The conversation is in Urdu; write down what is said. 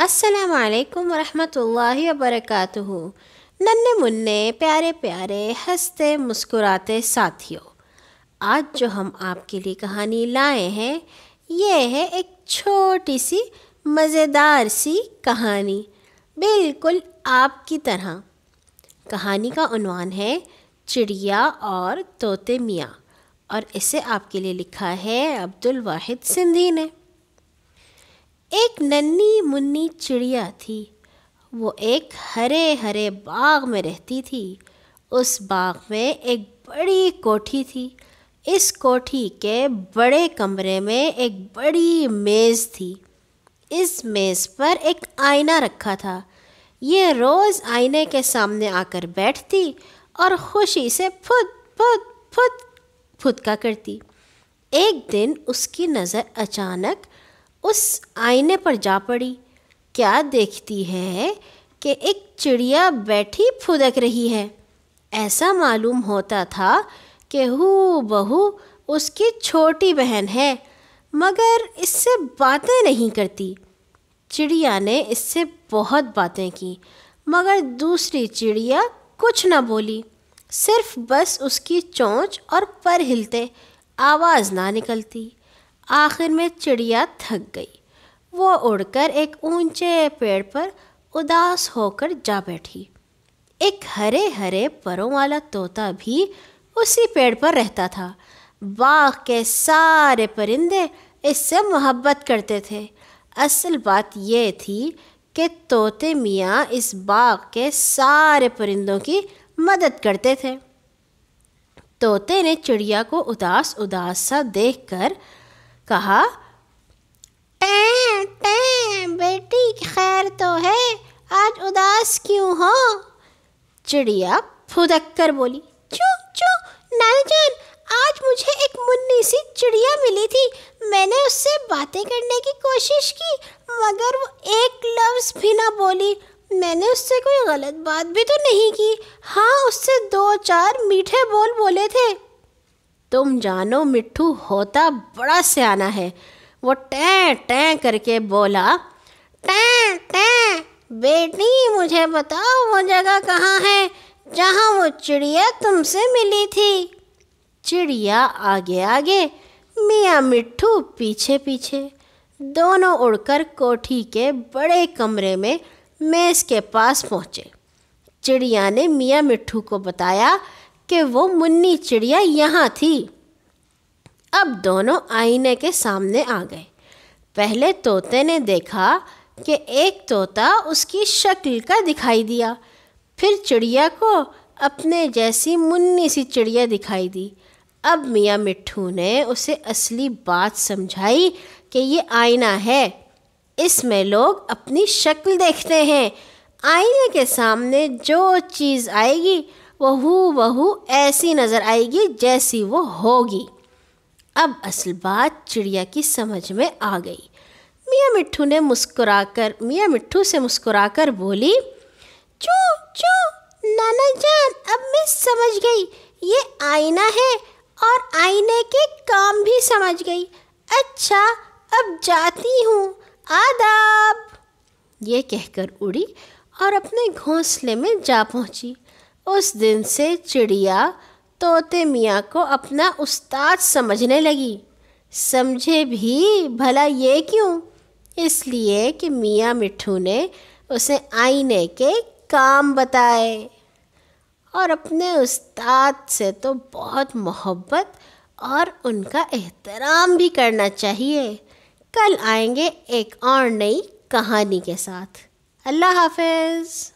السلام علیکم ورحمۃ اللہ وبرکاتہ۔ ننھے منھے پیارے پیارے ہنستے مسکراتے ساتھیوں، آج جو ہم آپ کے لیے کہانی لائے ہیں یہ ہے ایک چھوٹی سی مزیدار سی کہانی، بالکل آپ کی طرح۔ کہانی کا عنوان ہے چڑیا اور طوطے میاں، اور اسے آپ کے لیے لکھا ہے عبدالواحد سندھی نے۔ ایک ننھی منھی چڑیا تھی، وہ ایک ہرے ہرے باغ میں رہتی تھی۔ اس باغ میں ایک بڑی کوٹھی تھی۔ اس کوٹھی کے بڑے کمرے میں ایک بڑی میز تھی۔ اس میز پر ایک آئینہ رکھا تھا۔ یہ روز آئینے کے سامنے آ کر بیٹھتی اور خوشی سے پھدکا کرتی۔ ایک دن اس کی نظر اچانک اس آئینے پر جا پڑی۔ کیا دیکھتی ہے کہ ایک چڑیا بیٹھی پھدک رہی ہے۔ ایسا معلوم ہوتا تھا کہ ہو بہو اس کی چھوٹی بہن ہے، مگر اس سے باتیں نہیں کرتی۔ چڑیا نے اس سے بہت باتیں کی، مگر دوسری چڑیا کچھ نہ بولی، صرف بس اس کی چونچ اور پر ہلتے، آواز نہ نکلتی۔ آخر میں چڑیا تھک گئی۔ وہ اڑ کر ایک اونچے پیڑ پر اداس ہو کر جا بیٹھی۔ ایک ہرے ہرے پروں والا طوطا بھی اسی پیڑ پر رہتا تھا۔ باغ کے سارے پرندے اس سے محبت کرتے تھے۔ اصل بات یہ تھی کہ طوطے میاں اس باغ کے سارے پرندوں کی مدد کرتے تھے۔ طوطے نے چڑیا کو اداس اداس سا دیکھ کر کہا، ٹیں ٹیں بیٹی خیر تو ہے، آج اداس کیوں ہو؟ چڑیا پھدک کر بولی، چوں چوں نانا جان، آج مجھے ایک منھی سی چڑیا ملی تھی۔ میں نے اس سے باتیں کرنے کی کوشش کی، مگر وہ ایک لفظ بھی نہ بولی۔ میں نے اس سے کوئی غلط بات بھی تو نہیں کی، ہاں اس سے 2-4 میٹھے بول بولے تھے۔ تم جانو مٹھو ہوتا بڑا سیانا ہے، وہ ٹیں ٹیں کر کے بولا، ٹیں ٹیں بیٹی مجھے بتاؤ وہ جگہ کہاں ہے جہاں وہ چڑیا تم سے ملی تھی؟ چڑیا آگے آگے، میاں مٹھو پیچھے پیچھے، دونوں اڑ کر کوٹھی کے بڑے کمرے میں میز کے پاس پہنچے۔ چڑیا نے میاں مٹھو کو بتایا کہ وہ منھی چڑیا یہاں تھی۔ اب دونوں آئینے کے سامنے آ گئے۔ پہلے طوطے نے دیکھا کہ ایک طوطا اس کی شکل کا دکھائی دیا، پھر چڑیا کو اپنے جیسی منھی سی چڑیا دکھائی دی۔ اب میاں مٹھو نے اسے اصلی بات سمجھائی کہ یہ آئینہ ہے، اس میں لوگ اپنی شکل دیکھتے ہیں، آئینے کے سامنے جو چیز آئے گی وہ ہو بہو ایسی نظر آئے گی جیسی وہ ہوگی۔ اب اصل بات چڑیا کی سمجھ میں آ گئی۔ میاں مٹھو سے مسکرا کر بولی، چوں چوں نانا جان، اب میں سمجھ گئی، یہ آئینہ ہے اور آئینے کے کام بھی سمجھ گئی۔ اچھا اب جاتی ہوں، آداب۔ یہ کہہ کر اڑی اور اپنے گھونسلے میں جا پہنچی۔ اس دن سے چڑیا طوطے میاں کو اپنا استاد سمجھنے لگی۔ سمجھے بھی بھلا یہ کیوں؟ اس لیے کہ میاں مٹھو نے اسے آئینے کے کام بتائے۔ اور اپنے استاد سے تو بہت محبت اور ان کا احترام بھی کرنا چاہیے۔ کل آئیں گے ایک اور نئی کہانی کے ساتھ۔ اللہ حافظ۔